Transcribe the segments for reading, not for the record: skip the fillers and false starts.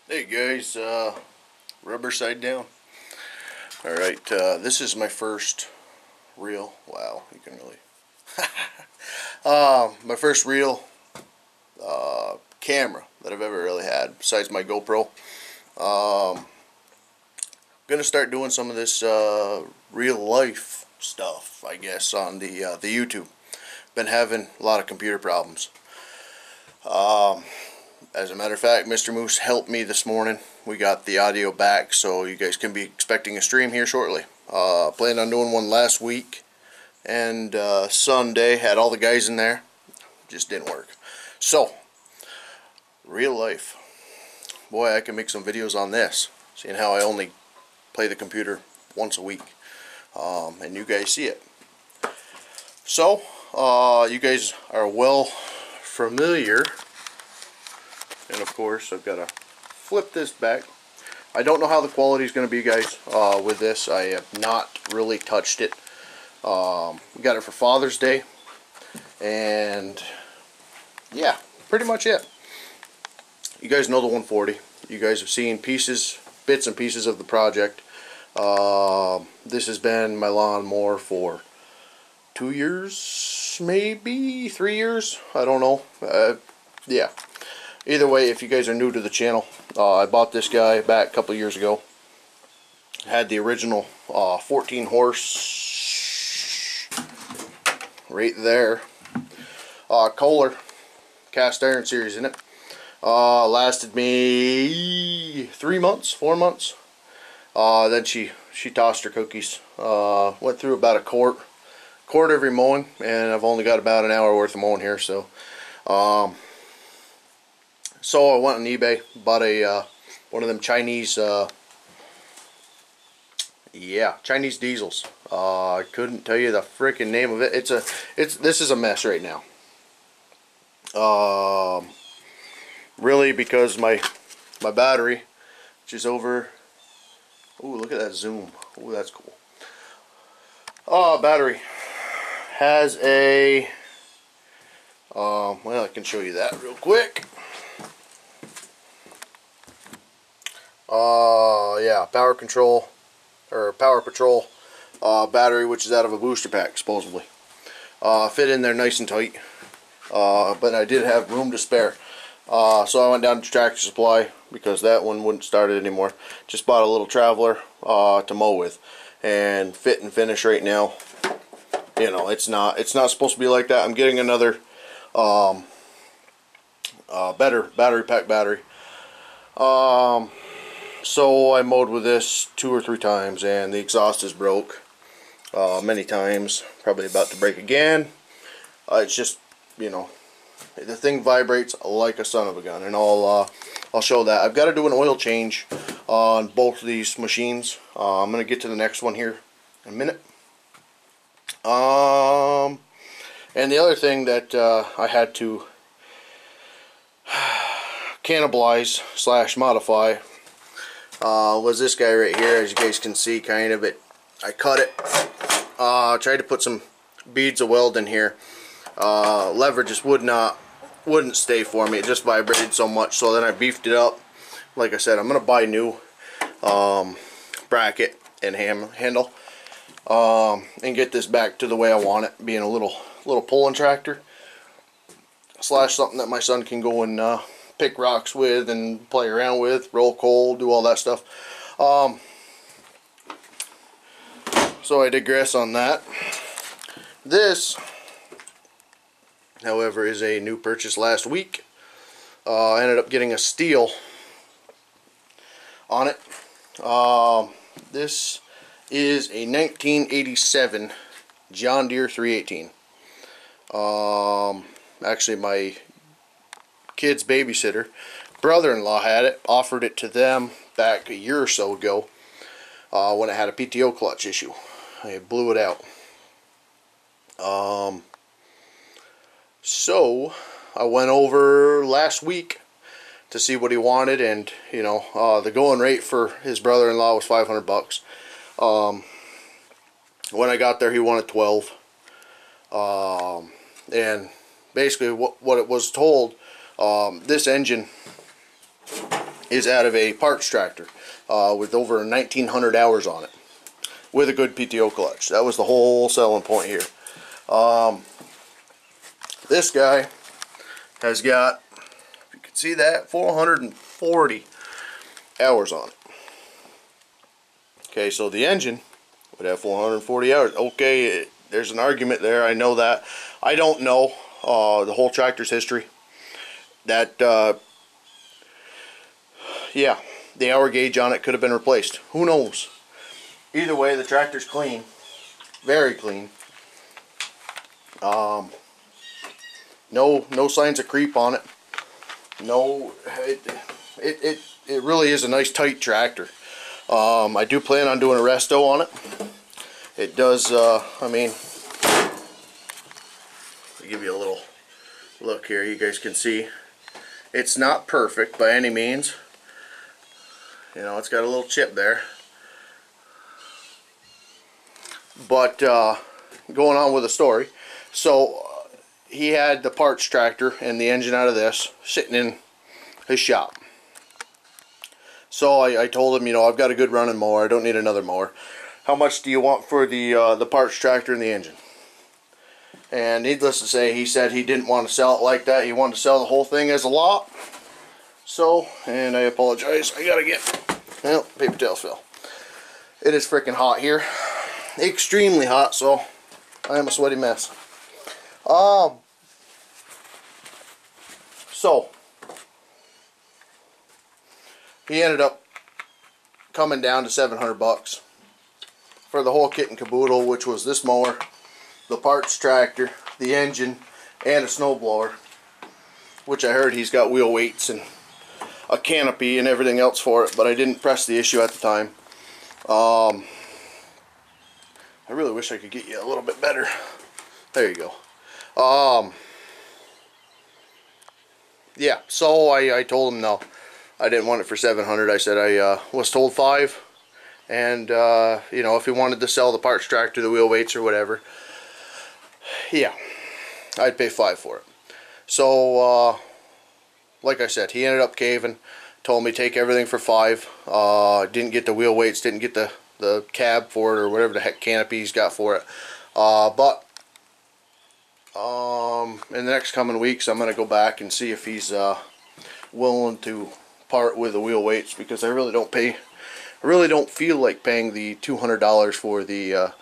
Hey guys, rubber side down. Alright, this is my first real, wow, you can really, my first real camera that I've ever really had, besides my GoPro. Gonna start doing some of this real life stuff, I guess, on the YouTube. Been having a lot of computer problems. As a matter of fact, Mr. Moose helped me this morning. We got the audio back, so you guys can be expecting a stream here shortly. Planned on doing one last week, and Sunday had all the guys in there. Just didn't work. So, real life. Boy, I can make some videos on this, seeing how I only play the computer once a week. And you guys see it. So, you guys are well familiar. And of course, I've got to flip this back. I don't know how the quality is going to be, guys, with this. I have not really touched it. We got it for Father's Day. And, yeah, pretty much it. You guys know the 140. You guys have seen pieces, bits and pieces of the project. This has been my lawnmower for 2 years, maybe 3 years. I don't know. Yeah. Either way, if you guys are new to the channel, I bought this guy back a couple years ago. Had the original 14 horse right there. Kohler cast iron series in it. Lasted me 3 months, 4 months. Then she tossed her cookies. Went through about a quart every mowing, and I've only got about an hour worth of mowing here, so I went on eBay, bought a one of them Chinese Chinese diesels. I couldn't tell you the freaking name of it. This is a mess right now. Really, because my battery, which is over. Ooh, look at that zoom. Ooh, that's cool. Battery has a well, I can show you that real quick. Yeah, Power Patrol battery, which is out of a booster pack, supposedly. Fit in there nice and tight, but I did have room to spare. So I went down to Tractor Supply, because that one wouldn't start it anymore. Just bought a little Traveler to mow with, and fit and finish right now. You know, it's not supposed to be like that. I'm getting another better battery pack battery. So I mowed with this 2 or 3 times, and the exhaust is broke many times. Probably about to break again. It's just, you know, the thing vibrates like a son of a gun, and I'll show that. I've got to do an oil change on both of these machines. I'm gonna get to the next one here in a minute. And the other thing that I had to cannibalize / modify was this guy right here. As you guys can see, kind of it. I cut it. Tried to put some beads of weld in here. Lever just wouldn't stay for me. It just vibrated so much. So then I beefed it up. Like I said, I'm gonna buy new bracket and handle, and get this back to the way I want it, being a little pulling tractor / something that my son can go and pick rocks with and play around with, roll coal, do all that stuff. So I digress on that. This, however, is a new purchase last week. I ended up getting a steel on it. This is a 1987 John Deere 318. Actually, my kid's babysitter, brother-in-law, had it, offered it to them back a year or so ago when it had a PTO clutch issue. I blew it out. So I went over last week to see what he wanted, and you know, the going rate for his brother-in-law was $500. When I got there, he wanted 12. And basically what it was told, this engine is out of a parts tractor with over 1,900 hours on it, with a good PTO clutch. That was the whole selling point here. This guy has got, if you can see that, 440 hours on it. Okay, so the engine would have 440 hours. Okay, there's an argument there. I know that. I don't know the whole tractor's history. That, yeah, the hour gauge on it could have been replaced. Who knows? Either way, the tractor's clean. Very clean. No signs of creep on it. No, it really is a nice tight tractor. I do plan on doing a resto on it. It does, I mean, I'll give you a little look here. You guys can see it's not perfect by any means. You know, it's got a little chip there. But going on with the story, so he had the parts tractor and the engine out of this sitting in his shop. So I told him, you know, I've got a good running mower. I don't need another mower. How much do you want for the parts tractor and the engine? And needless to say, he said he didn't want to sell it like that. He wanted to sell the whole thing as a lot. So, and I apologize, I gotta get, well, paper towels fell. It is freaking hot here. Extremely hot, so I am a sweaty mess. So he ended up coming down to 700 bucks for the whole kit and caboodle, which was this mower, the parts tractor, the engine, and a snowblower, which I heard he's got wheel weights and a canopy and everything else for it, but I didn't press the issue at the time. I really wish I could get you a little bit better. There you go. Yeah, so I told him no, I didn't want it for 700. I said I was told 5, and you know, if he wanted to sell the parts tractor, the wheel weights or whatever, yeah, I'd pay 5 for it. So like I said, he ended up caving, told me take everything for 5. Didn't get the wheel weights, didn't get the cab for it, or whatever the heck canopy he's got for it. But in the next coming weeks, I'm going to go back and see if he's willing to part with the wheel weights, because I really don't feel like paying the $200 for the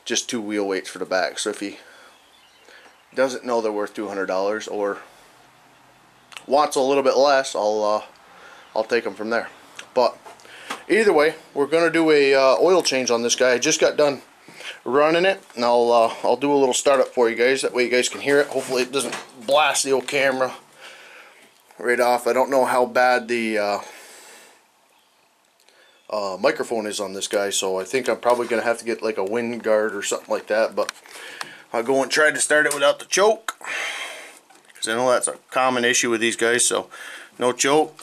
just 2 wheel weights for the back. So if he doesn't know they're worth $200 or wants a little bit less, I'll take them from there. But either way, we're going to do a oil change on this guy. I just got done running it, and I'll do a little startup for you guys. That way you guys can hear it. Hopefully it doesn't blast the old camera right off. I don't know how bad the microphone is on this guy, so I think I'm probably going to have to get like a wind guard or something like that. But I'll go and try to start it without the choke, because I know that's a common issue with these guys. So no choke.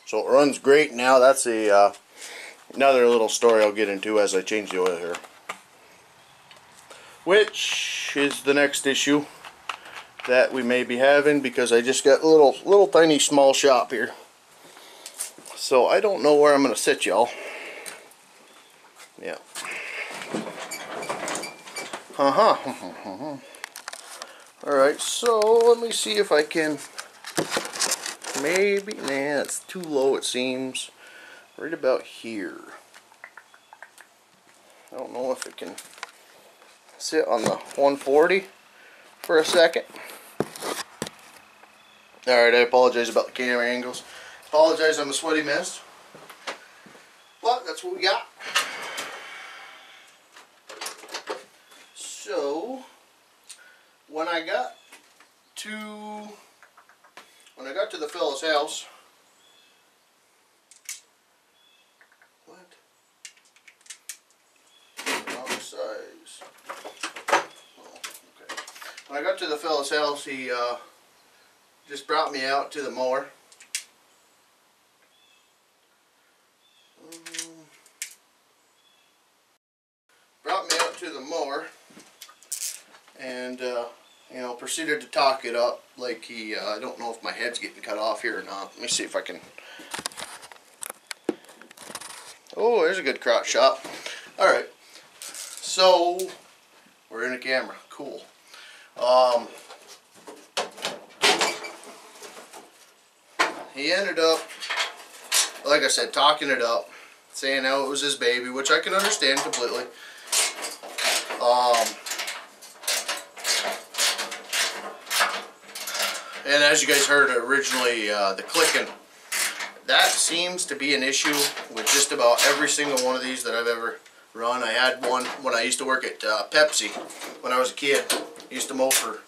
So it runs great now. That's a another little story I'll get into as I change the oil here, which is the next issue that we may be having, because I just got a little tiny small shop here. So I don't know where I'm going to sit y'all. Yeah. Alright, so let me see if I can maybe, nah, it's too low it seems. Right about here. I don't know if it can sit on the 140. for a second. Alright, I apologize about the camera angles. Apologize on the sweaty mess. But that's what we got. So when I got to the fella's house, wrong size. Oh, okay. When I got to the fella's house, he just brought me out to the mower. And you know, proceeded to talk it up like he I don't know if my head's getting cut off here or not. Let me see if I can. Oh, there's a good crotch shot. Alright, so we're in a camera. Cool. He ended up, like I said, talking it up, saying how it was his baby, which I can understand completely. And as you guys heard originally, the clicking, that seems to be an issue with just about every single one of these that I've ever run. I had one when I used to work at Pepsi when I was a kid. I used to mow for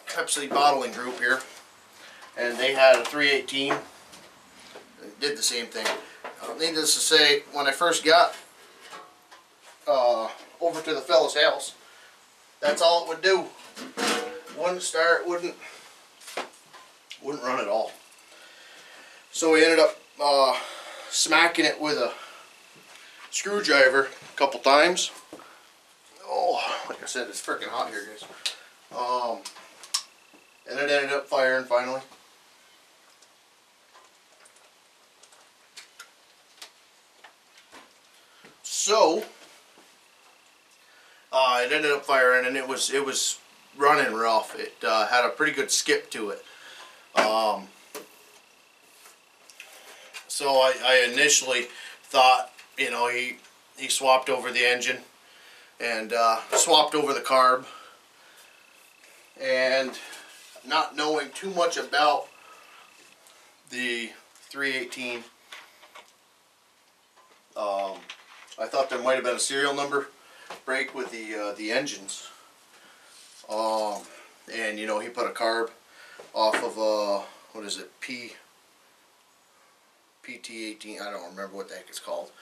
Pepsi bottling group here, and they had a 318. It did the same thing. Needless to say, when I first got over to the fella's house, that's all it would do. Wouldn't start, wouldn't run at all. So we ended up smacking it with a screwdriver a couple times. Oh, like I said, it's freaking hot here, guys. And it ended up firing finally. So it ended up firing, and it was running rough. It had a pretty good skip to it. So I initially thought, you know, he swapped over the engine and swapped over the carb, and not knowing too much about the 318, I thought there might have been a serial number break with the engines. And you know, he put a carb off of what is it, PT18, I don't remember what the heck it's called.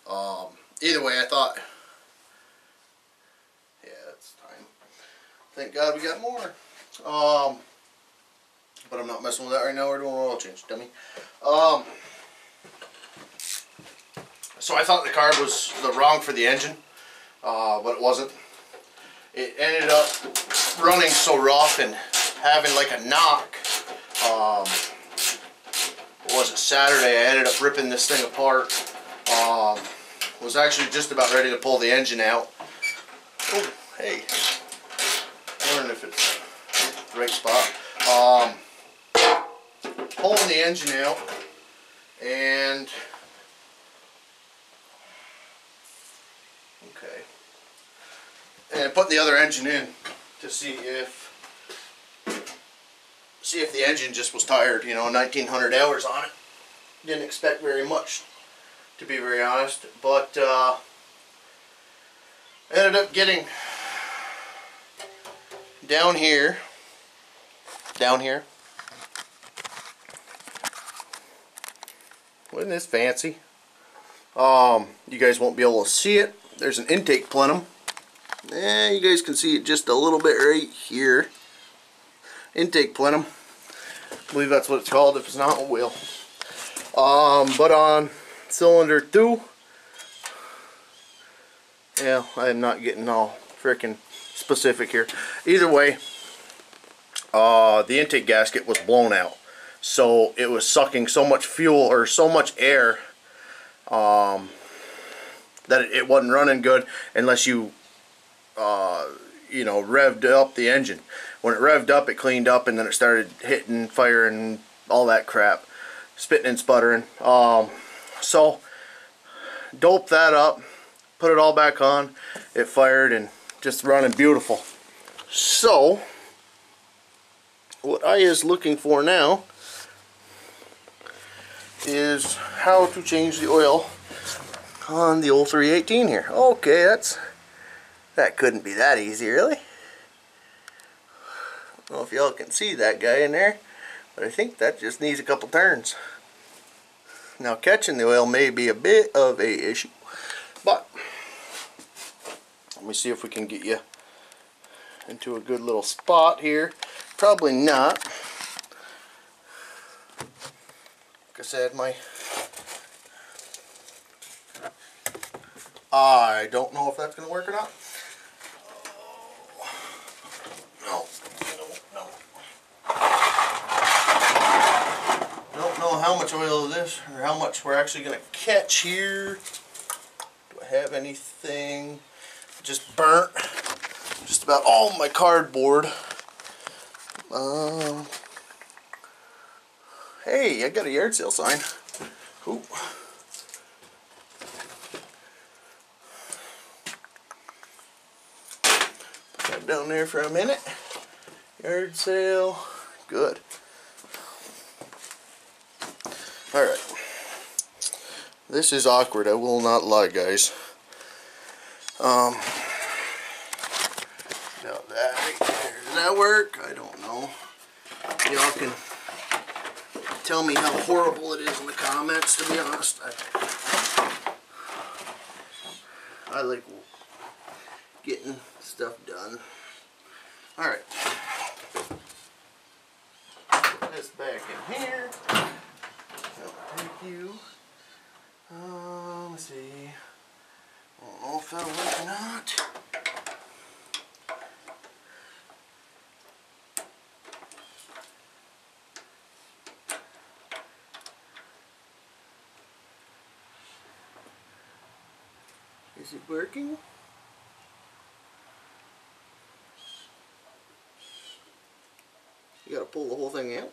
Either way, I thought, yeah, it's time. Thank God we got more. But I'm not messing with that right now. We're doing an oil change, dummy. So I thought the carb was wrong for the engine, but it wasn't. It ended up running so rough and having like a knock. What was it, Saturday? I ended up ripping this thing apart. Was actually just about ready to pull the engine out. Oh, hey. Wondering if it's the right spot. Pulling the engine out, and okay, and putting the other engine in to see if the engine just was tired. You know, 1900 hours on it. Didn't expect very much, to be very honest, but ended up getting down here. Wasn't this fancy? You guys won't be able to see it. There's an intake plenum. You guys can see it just a little bit right here. Intake plenum. I believe that's what it's called. If it's not, it will. But on cylinder 2, yeah, I am not getting all freaking specific here. Either way, the intake gasket was blown out, so it was sucking so much fuel or so much air that it wasn't running good unless you you know, revved up the engine. When it revved up, it cleaned up, and then it started hitting, firing, all that crap, spitting and sputtering. So doped that up, put it all back on, it fired, and just running beautiful. So what I is looking for now is how to change the oil on the old 318 here. Okay, that couldn't be that easy, really. I don't know if y'all can see that guy in there, but I think that just needs a couple turns. Now catching the oil may be a bit of a issue, but let me see if we can get you into a good little spot here. Probably not. Like I said, I don't know if that's going to work or not. No. Don't know how much oil it is or how much we're actually going to catch here. Do I have anything? Just burnt just about all my cardboard. Hey, I got a yard sale sign. Cool. Put that down there for a minute. Yard sale. Good. Alright. This is awkward, I will not lie, guys. Now that right there, does that work? I don't know. Y'all can tell me how horrible it is in the comments, to be honest. I like getting stuff done. Alright. Put this back in here. Thank you. Let's see. I don't know if that'll work or not. Is it working? You gotta pull the whole thing out.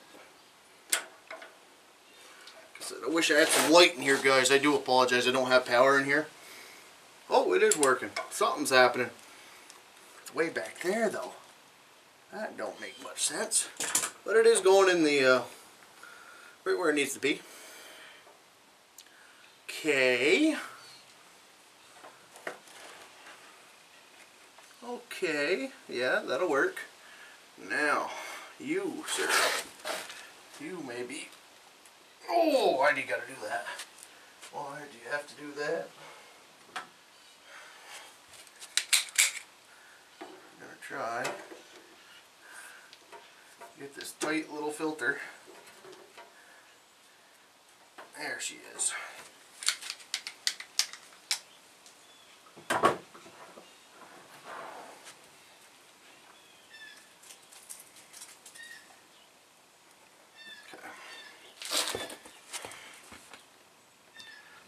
I wish I had some light in here, guys. I do apologize. I don't have power in here. Oh, it is working. Something's happening. It's way back there, though. That don't make much sense. But it is going in the right where it needs to be. Okay. Okay. Yeah, that'll work. Now, you, sir. You may be... Oh, why do you gotta do that? Why do you have to do that? I'm gonna try get this tight little filter. There she is.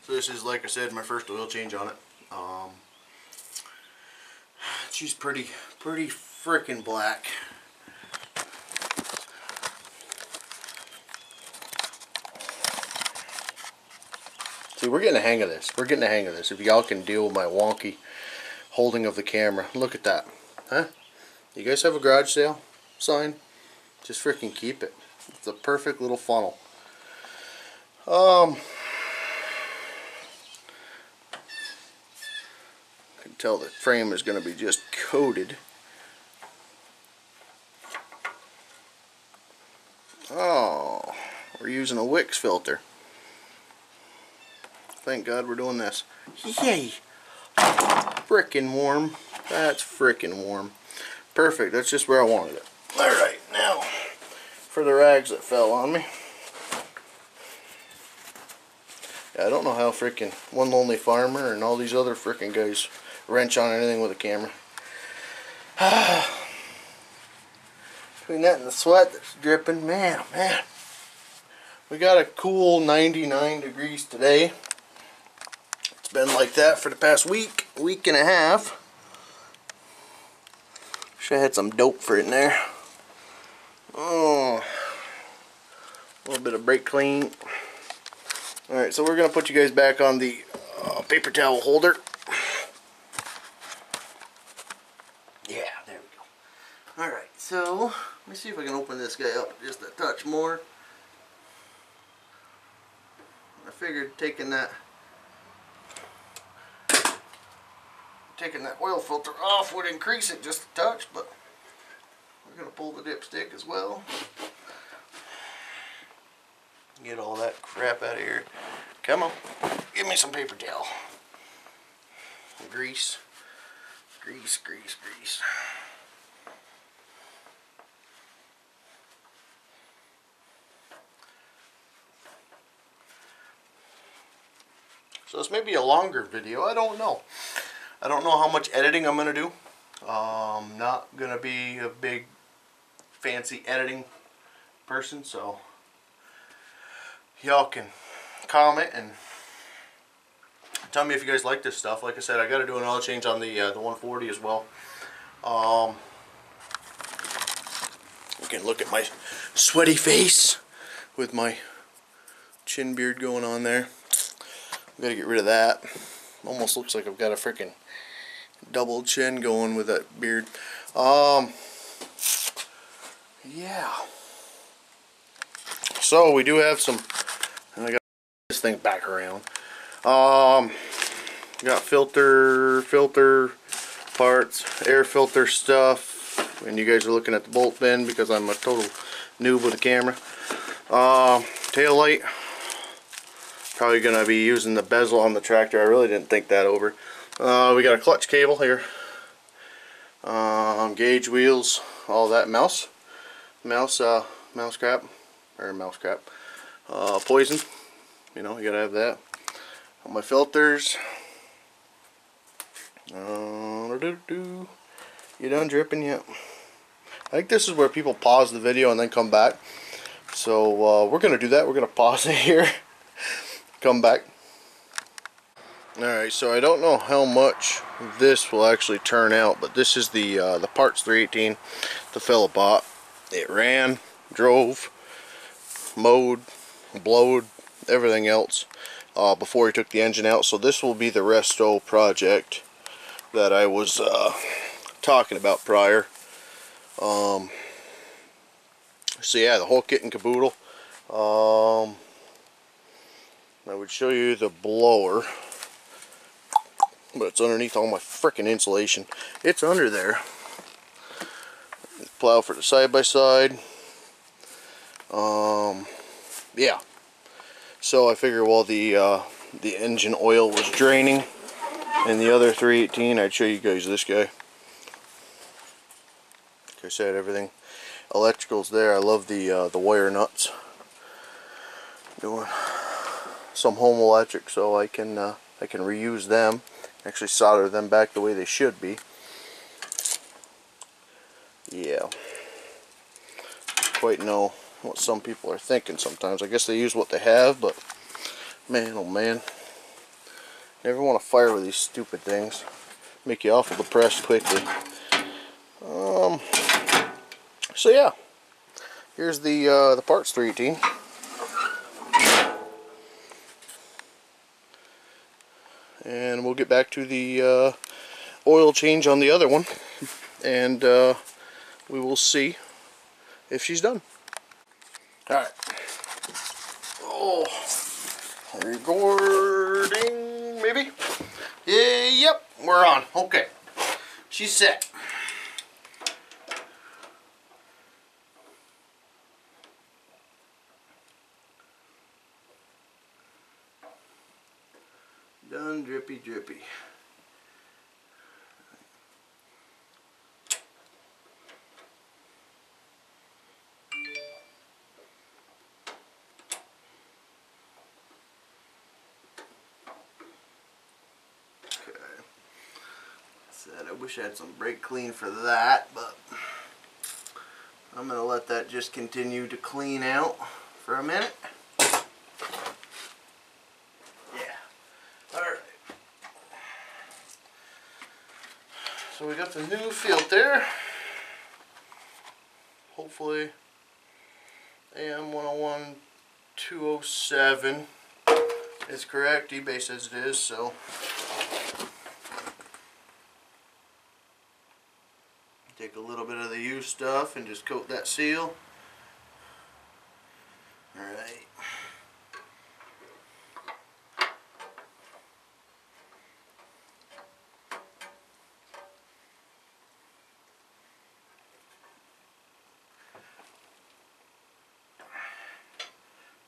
So this is, like I said, my first oil change on it. She's pretty frickin' black. See, we're getting the hang of this. We're getting the hang of this. If y'all can deal with my wonky holding of the camera. Look at that. Huh? You guys have a garage sale sign? Just frickin' keep it. It's a perfect little funnel. Tell the frame is going to be just coated. Oh, we're using a Wix filter. Thank God we're doing this. Yay! Frickin' warm. That's frickin' warm. Perfect. That's just where I wanted it. Alright, now for the rags that fell on me. Yeah, I don't know how frickin' One Lonely Farmer and all these other frickin' guys wrench on anything with a camera. Between that and the sweat that's dripping, man, oh man. We got a cool 99 degrees today. It's been like that for the past week and a half. Wish I had some dope for it in there. Oh, a little bit of brake clean. Alright, so we're going to put you guys back on the paper towel holder. Yeah, there we go. So, let me see if I can open this guy up just a touch more. I figured taking that oil filter off would increase it just a touch, but we're going to pull the dipstick as well. Get all that crap out of here. Come on, give me some paper towel. Grease, grease, grease, grease. So this may be a longer video, I don't know. I don't know how much editing I'm going to do. Not going to be a big fancy editing person, so y'all can comment and tell me if you guys like this stuff. Like I said, I got to do an oil change on the 140 as well. You can look at my sweaty face with my chin beard going on there. I've got to get rid of that. Almost looks like I've got a freaking double chin going with that beard. Yeah. So we do have some, and I got this thing back around. Got filter parts, air filter stuff, and you guys are looking at the bolt bin because I'm a total noob with the camera. Tail light. Probably going to be using the bezel on the tractor. I really didn't think that over. We got a clutch cable here. Gauge wheels, all that. Mouse crap. Poison. You know, you got to have that. All my filters. You done dripping yet? I think this is where people pause the video and then come back. So we're going to do that. We're going to pause it here. Come back. Alright, so I don't know how much this will actually turn out, but this is the parts 318 the fella bought. It ran, drove, mowed, blowed, everything else before he took the engine out. So this will be the resto project that I was talking about prior. So yeah, the whole kit and caboodle. I would show you the blower, but it's underneath all my frickin' insulation. It's under there. Plow for the side-by-side. Yeah. So I figure while the engine oil was draining in the other 318, I'd show you guys this guy. Like I said, everything electrical's there. I love the wire nuts. Doing some home electric, so I can reuse them, actually solder them back the way they should be. Yeah, quite know what some people are thinking sometimes. I guess they use what they have, but man, oh man, never want to fire with these stupid things. Make you awful depressed quickly. So yeah, here's the parts 318. And we'll get back to the oil change on the other one, and we will see if she's done. Alright. Oh, recording maybe? Yeah, yep, we're on. Okay, she's set. Done drippy drippy. Okay. Said I wish I had some brake clean for that, but I'm gonna let that just continue to clean out for a minute. So we got the new filter, hopefully AM101207 is correct. eBay says it is, so take a little bit of the stuff and just coat that seal. Alright.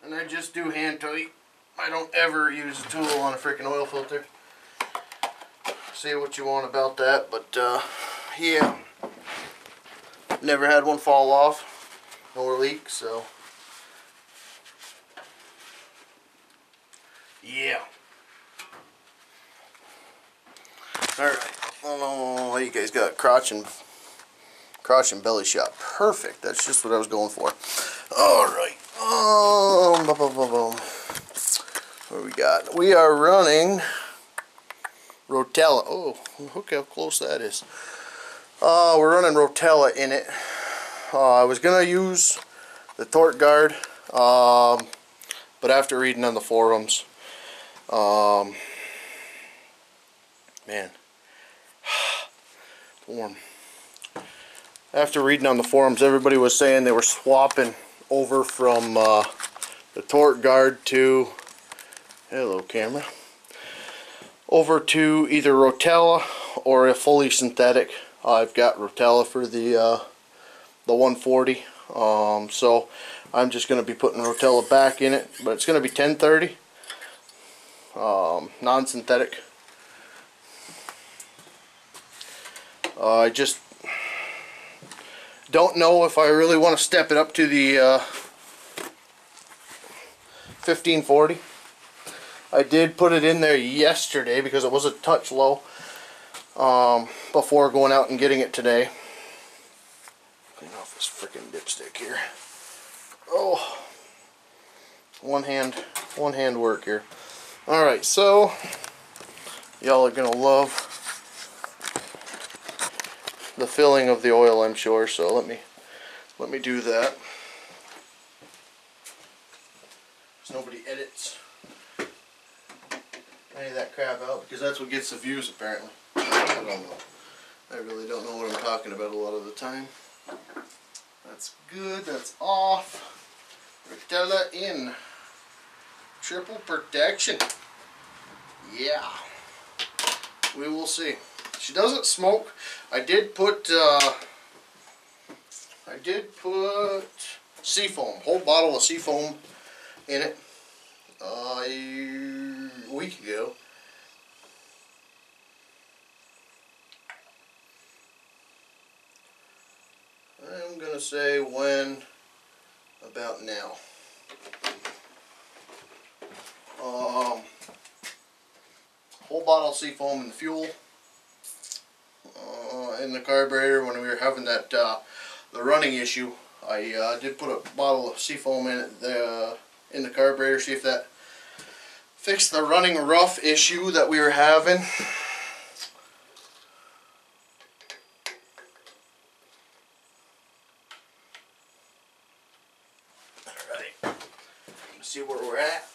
And I just do hand tight. I don't ever use a tool on a freaking oil filter. Say what you want about that, but yeah. Never had one fall off nor leak, so yeah. Alright. Oh, you guys got crotch and belly shot. Perfect. That's just what I was going for. Alright. Boom, boom, boom, boom. What do we got? We are running Rotella. Oh, look how close that is. We're running Rotella in it. I was gonna use the torque guard, but after reading on the forums, man, warm. After reading on the forums, everybody was saying they were swapping over from the torque guard to, hello camera, over to either Rotella or a fully synthetic. I've got Rotella for the 140, so I'm just going to be putting Rotella back in it, but it's going to be 1030, non-synthetic. I just don't know if I really want to step it up to the 1540. I did put it in there yesterday because it was a touch low before going out and getting it today. Clean off this freaking dipstick here. Oh, one hand work here. Alright, so y'all are gonna love the filling of the oil, I'm sure, so let me do that. So nobody edits any of that crap out, because that's what gets the views apparently. I don't know. I really don't know what I'm talking about a lot of the time. That's good, that's off. Rotella in. Triple protection. Yeah. We will see. She doesn't smoke. I did put seafoam, whole bottle of seafoam in it a week ago. I'm gonna say when about now. Whole bottle of seafoam in the fuel. In the carburetor when we were having that the running issue, I did put a bottle of seafoam in it in the carburetor, see if that fixed the running rough issue that we were having. Alright, let's see where we're at.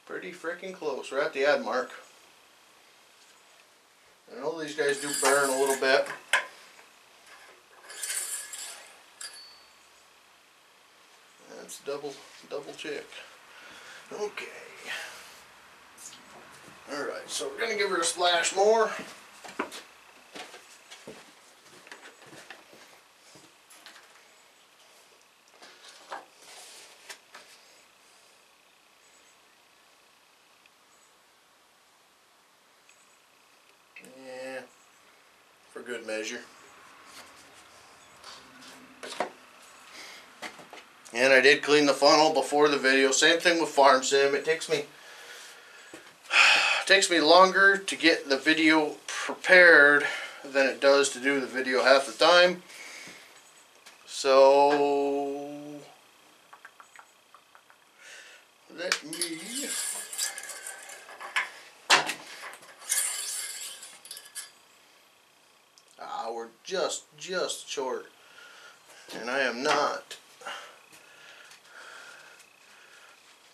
Pretty freaking close. We're at the ad mark. I know these guys do burn a little bit. That's double check. Okay. Alright, so we're gonna give her a splash more. For good measure. And I did clean the funnel before the video. Same thing with Farm Sim. It takes me longer to get the video prepared than it does to do the video half the time. So let me we're just short, and I am not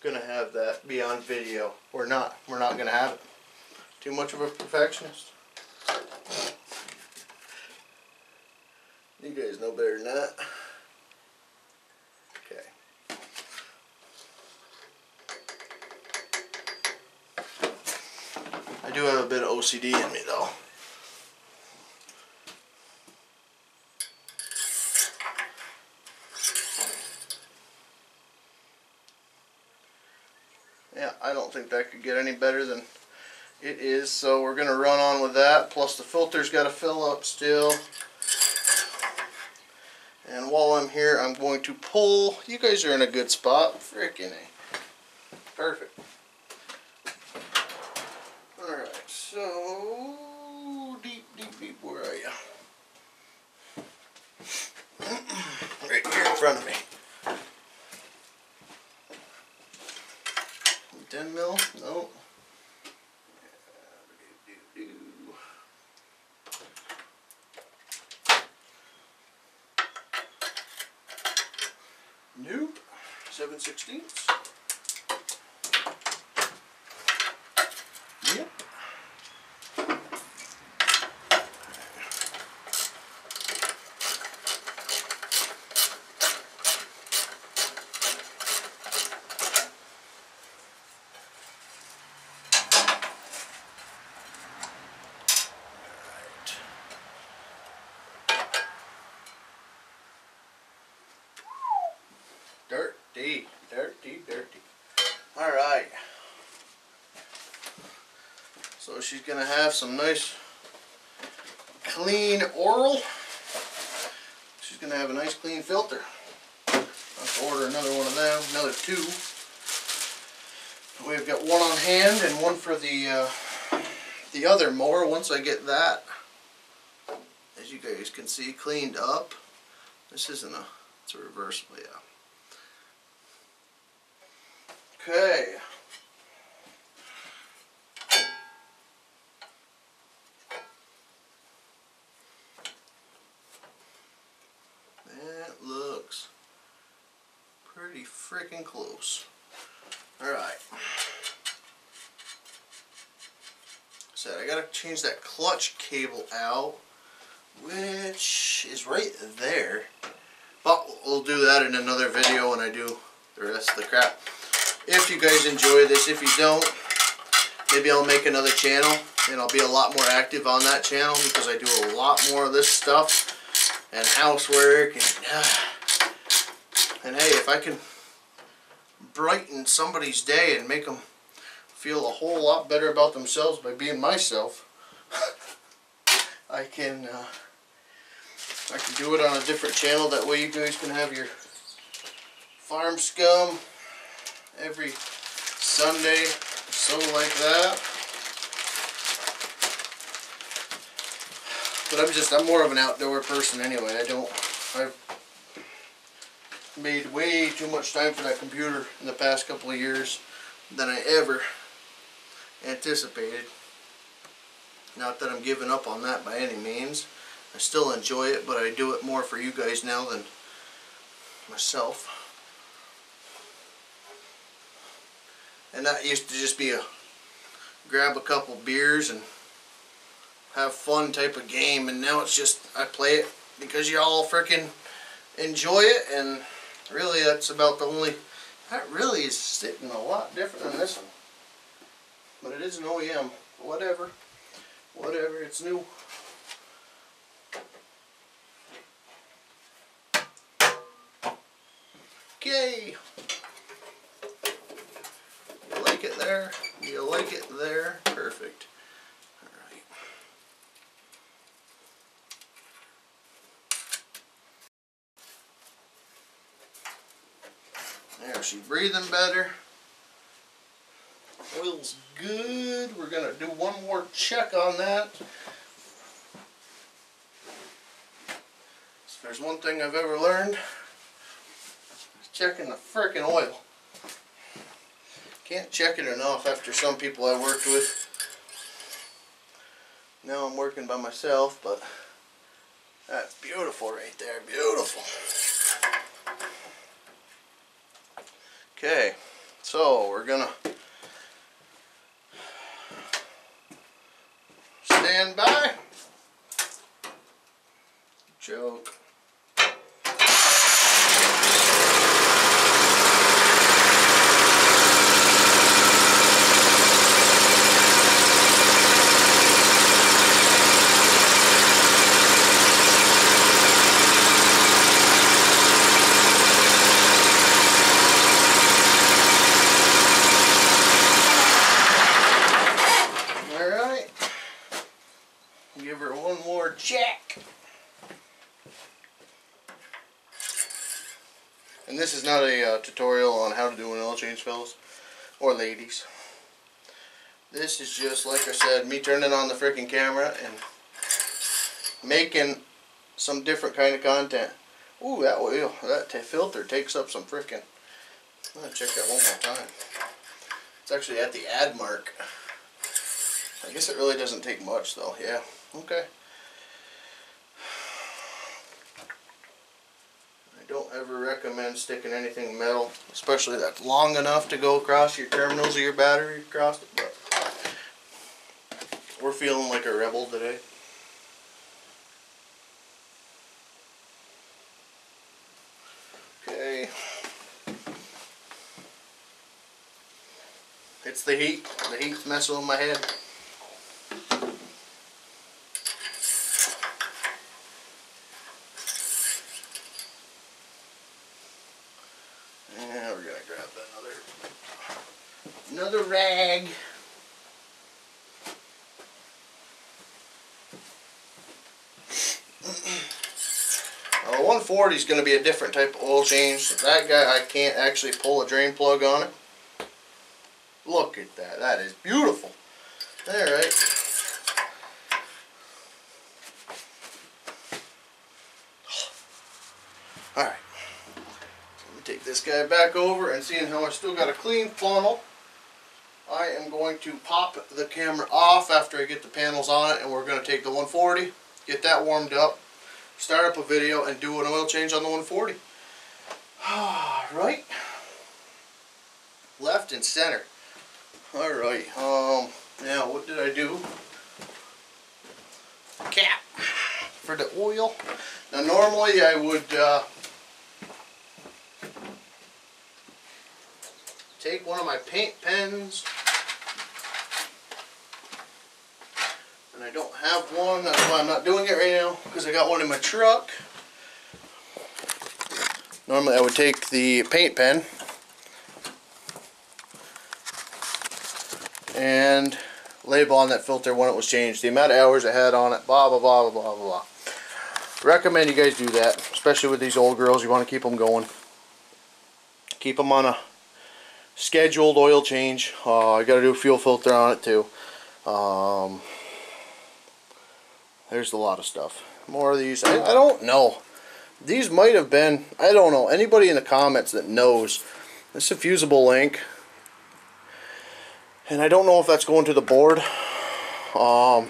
gonna have that be on video. We're not gonna have it. Too much of a perfectionist. You guys know better than that. Okay. I do have a bit of OCD in me though. Yeah, I don't think that could get any better than it is, so we're going to run on with that. Plus the filter's got to fill up still. And while I'm here, I'm going to pull. You guys are in a good spot. Frickin' A. Perfect. Alright, so deep, where are you? Right here in front of me. 10 mil? No. Nope. 7/16. Yep. Dirty. Alright. So she's going to have some nice clean oral. She's going to have a nice clean filter. I'll have to order another one of them, another two. We've got one on hand and one for the other mower once I get that, as you guys can see, cleaned up. This isn't a, it's a reversible, yeah. Okay. That looks pretty freaking close. Alright. So I gotta change that clutch cable out, which is right there. But we'll do that in another video when I do the rest of the crap. If you guys enjoy this, if you don't, maybe I'll make another channel and I'll be a lot more active on that channel because I do a lot more of this stuff and housework and hey, if I can brighten somebody's day and make them feel a whole lot better about themselves by being myself, I can do it on a different channel. That way you guys can have your farm scum every Sunday, so like that. But I'm more of an outdoor person anyway. I've made way too much time for that computer in the past couple of years than I ever anticipated. Not that I'm giving up on that by any means. I still enjoy it, but I do it more for you guys now than myself. And that used to just be a grab a couple beers and have fun type of game, and now it's just I play it because y'all freaking enjoy it, and really that's about the only. That really is sitting a lot different than this one, but it is an OEM. Whatever, it's new. Okay. You like it there? You like it there? Perfect. Alright. There, she's breathing better. Oil's good. We're going to do one more check on that. If there's one thing I've ever learned, it's checking the frickin' oil. Can't check it enough after some people I worked with. Now I'm working by myself, but that's beautiful right there. Beautiful. Okay, So we're gonna stand by. Choke. Give her one more check. And this is not a tutorial on how to do an oil change, fellas, or ladies. This is just, like I said, me turning on the freaking camera and making some different kind of content. Ooh, that oil, that filter takes up some freaking... I'm going to check that one more time. It's actually at the add mark. I guess it really doesn't take much though, yeah. Okay. I don't ever recommend sticking anything metal, especially that's long enough to go across your terminals of your battery across it, but we're feeling like a rebel today. Okay. It's the heat. The heat's messing with my head. And we're gonna grab another rag. 140 is going to be a different type of oil change. That guy, I can't actually pull a drain plug on it. Look at that. That is beautiful. Alright. Alright. Let me take this guy back over, and seeing how I still got a clean funnel, I am going to pop the camera off after I get the panels on it, and we're going to take the 140, get that warmed up, start up a video, and do an oil change on the 140. Right. Left and center. Alright, now what did I do? Cap for the oil. Now normally I would take one of my paint pens, and I don't have one, that's why I'm not doing it right now, because I got one in my truck. Normally I would take the paint pen and label on that filter when it was changed, the amount of hours it had on it, blah blah blah blah blah blah. Recommend you guys do that, especially with these old girls. You want to keep them going, keep them on a scheduled oil change. I got to do a fuel filter on it too. There's a lot of stuff. More of these. I don't know. These might have been, I don't know. Anybody in the comments that knows, this is a fusible link, and I don't know if that's going to the board. But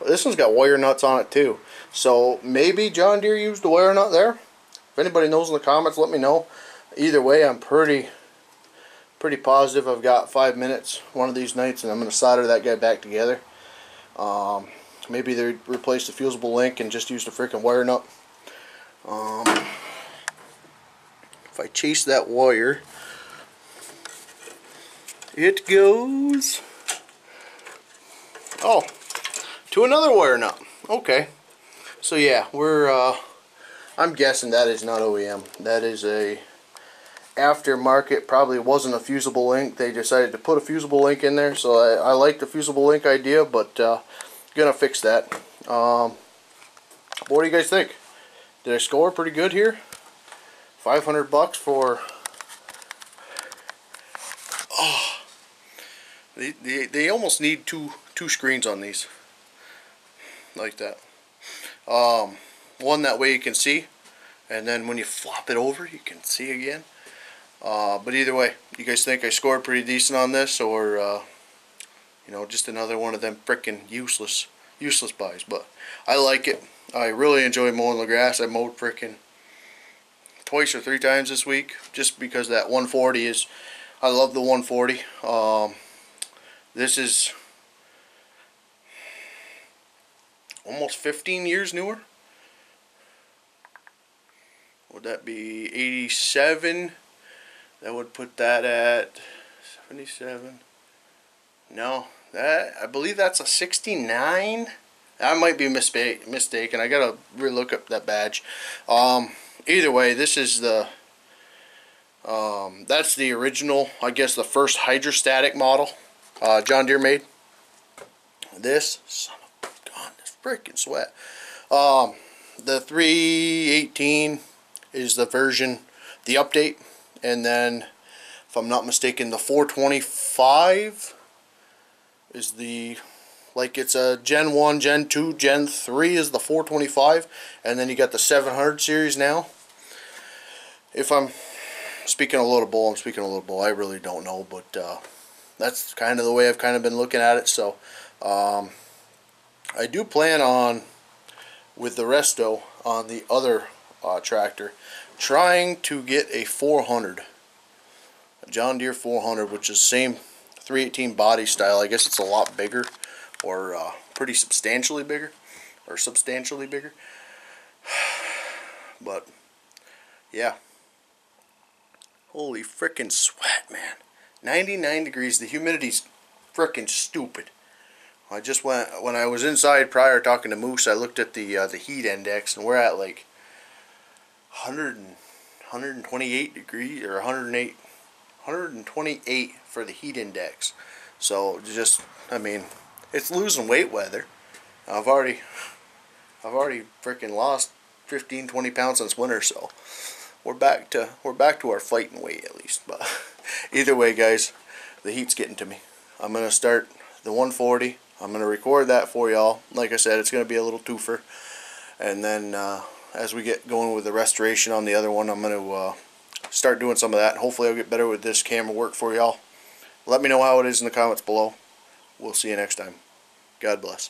this one's got wire nuts on it too. So maybe John Deere used the wire nut there. If anybody knows in the comments, let me know. Either way, I'm pretty positive I've got 5 minutes one of these nights, and I'm going to solder that guy back together. Maybe they replaced the fusible link and just used a freaking wire nut. If I chase that wire, it goes, oh, to another wire nut. Okay, so yeah, we're I'm guessing that is not OEM. That is a aftermarket. Probably wasn't a fusible link. They decided to put a fusible link in there, so I like the fusible link idea, but gonna fix that. What do you guys think? Did I score pretty good here? $500 for, oh, they almost need two screens on these, like that. One that way you can see, and then when you flop it over you can see again. But either way, you guys think I scored pretty decent on this, or you know, just another one of them frickin' useless buys? But I like it. I really enjoy mowing the grass. I mowed frickin' twice or 3 times this week, just because that 140 is I love the 140. This is almost 15 years newer. Would that be 87? That would put that at 77. No, that, I believe that's a 69. I might be mistaken. I gotta relook up that badge. Either way, this is the that's the original, I guess the first hydrostatic model John Deere made. This, son of a gun, this freaking sweat. The 318 is the version, the update, and then if I'm not mistaken, the 425 is the, like, it's a Gen 1, Gen 2, Gen 3 is the 425, and then you got the 700 series now. If I'm speaking a little bull, I'm speaking a little bull. I really don't know, but that's kind of the way I've kind of been looking at it. So I do plan on, with the resto on the other tractor, trying to get a 400, a John Deere 400, which is the same 318 body style. I guess it's a lot bigger, or pretty substantially bigger, but yeah, holy frickin' sweat, man. 99 degrees. The humidity's frickin' stupid. I just went, when I was inside prior talking to Moose, I looked at the heat index, and we're at like 128 degrees, or 128 for the heat index. So just, I mean, it's losing weight weather. I've already freaking lost 15-20 pounds since winter, so we're back to our fighting weight at least. But either way, guys, the heat's getting to me. I'm gonna start the 140. I'm gonna record that for y'all. Like I said, it's gonna be a little twofer, and then as we get going with the restoration on the other one, I'm gonna start doing some of that. Hopefully I'll get better with this camera work for y'all. Let me know how it is in the comments below. We'll see you next time. God bless.